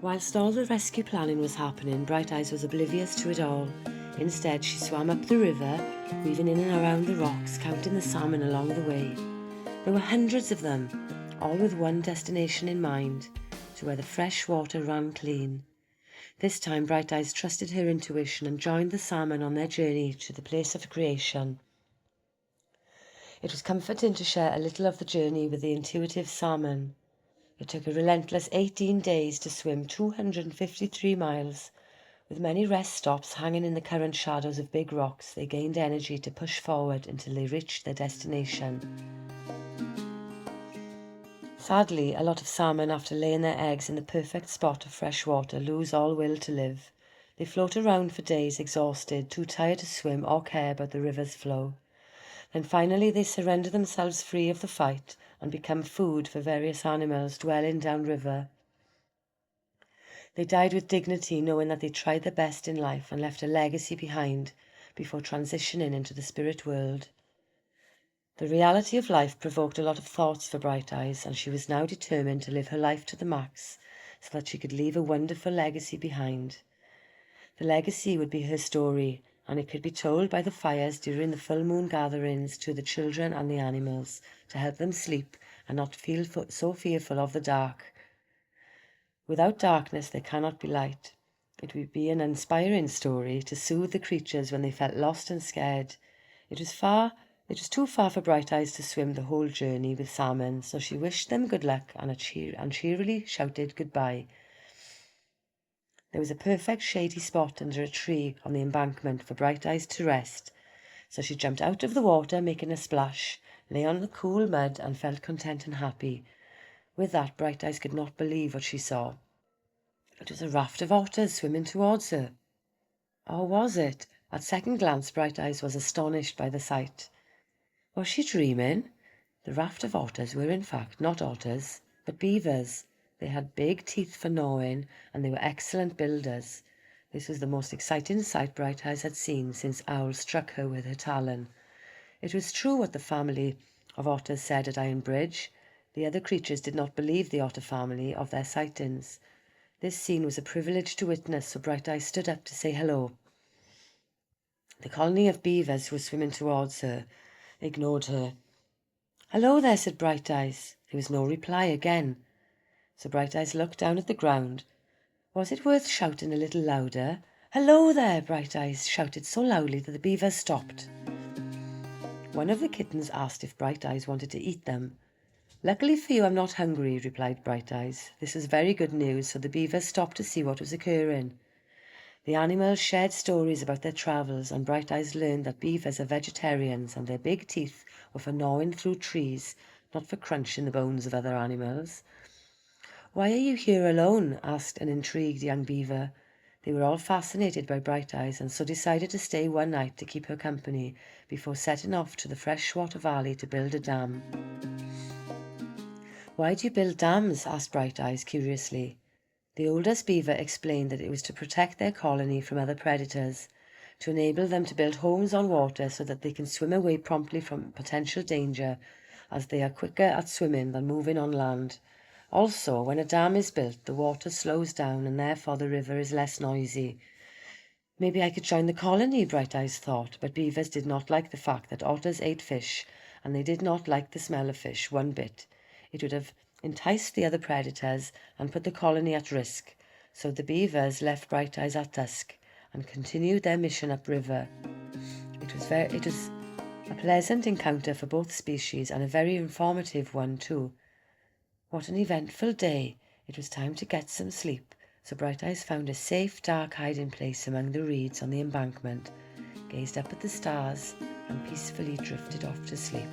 Whilst all the rescue planning was happening, Bright Eyes was oblivious to it all. Instead, she swam up the river, weaving in and around the rocks, counting the salmon along the way. There were hundreds of them, all with one destination in mind, to where the fresh water ran clean. This time, Bright Eyes trusted her intuition and joined the salmon on their journey to the place of creation. It was comforting to share a little of the journey with the intuitive salmon. It took a relentless 18 days to swim 253 miles. With many rest stops hanging in the current shadows of big rocks, they gained energy to push forward until they reached their destination. Sadly, a lot of salmon, after laying their eggs in the perfect spot of fresh water, lose all will to live. They float around for days exhausted, too tired to swim or care about the river's flow. Then finally they surrender themselves free of the fight and become food for various animals dwelling downriver. They died with dignity, knowing that they tried their best in life and left a legacy behind before transitioning into the spirit world. The reality of life provoked a lot of thoughts for Bright Eyes, and she was now determined to live her life to the max so that she could leave a wonderful legacy behind. The legacy would be her story, and it could be told by the fires during the full moon gatherings to the children and the animals to help them sleep and not feel so fearful of the dark. Without darkness there cannot be light. It would be an inspiring story to soothe the creatures when they felt lost and scared. It was too far for Bright Eyes to swim the whole journey with salmon, so she wished them good luck and cheerily shouted goodbye. There was a perfect shady spot under a tree on the embankment for Bright Eyes to rest, so she jumped out of the water, making a splash, lay on the cool mud and felt content and happy. With that, Bright Eyes could not believe what she saw. It was a raft of otters swimming towards her. Or was it? At second glance, Bright Eyes was astonished by the sight. Was she dreaming? The raft of otters were in fact not otters, but beavers. They had big teeth for gnawing, and they were excellent builders. This was the most exciting sight Bright Eyes had seen since Owl struck her with her talon. It was true what the family of otters said at Iron Bridge. The other creatures did not believe the otter family of their sightings. This scene was a privilege to witness, so Bright Eyes stood up to say hello. The colony of beavers who were swimming towards her ignored her. "Hello there," said Bright Eyes. There was no reply again. So Bright Eyes looked down at the ground. Was it worth shouting a little louder? "Hello there," Bright Eyes shouted so loudly that the beavers stopped. One of the kittens asked if Bright Eyes wanted to eat them. "Luckily for you, I'm not hungry," replied Bright Eyes. This was very good news, so the beavers stopped to see what was occurring. The animals shared stories about their travels, and Bright Eyes learned that beavers are vegetarians and their big teeth were for gnawing through trees, not for crunching the bones of other animals. "Why are you here alone?" asked an intrigued young beaver. They were all fascinated by Bright Eyes and so decided to stay one night to keep her company before setting off to the freshwater valley to build a dam. "Why do you build dams?" asked Bright Eyes curiously. The oldest beaver explained that it was to protect their colony from other predators, to enable them to build homes on water so that they can swim away promptly from potential danger, as they are quicker at swimming than moving on land. Also, when a dam is built, the water slows down and therefore the river is less noisy. Maybe I could join the colony, Bright Eyes thought, but beavers did not like the fact that otters ate fish, and they did not like the smell of fish one bit. It would have enticed the other predators and put the colony at risk, so the beavers left Bright Eyes at dusk and continued their mission upriver. It was a pleasant encounter for both species and a very informative one too. What an eventful day! It was time to get some sleep, so Bright Eyes found a safe, dark hiding place among the reeds on the embankment, gazed up at the stars, and peacefully drifted off to sleep.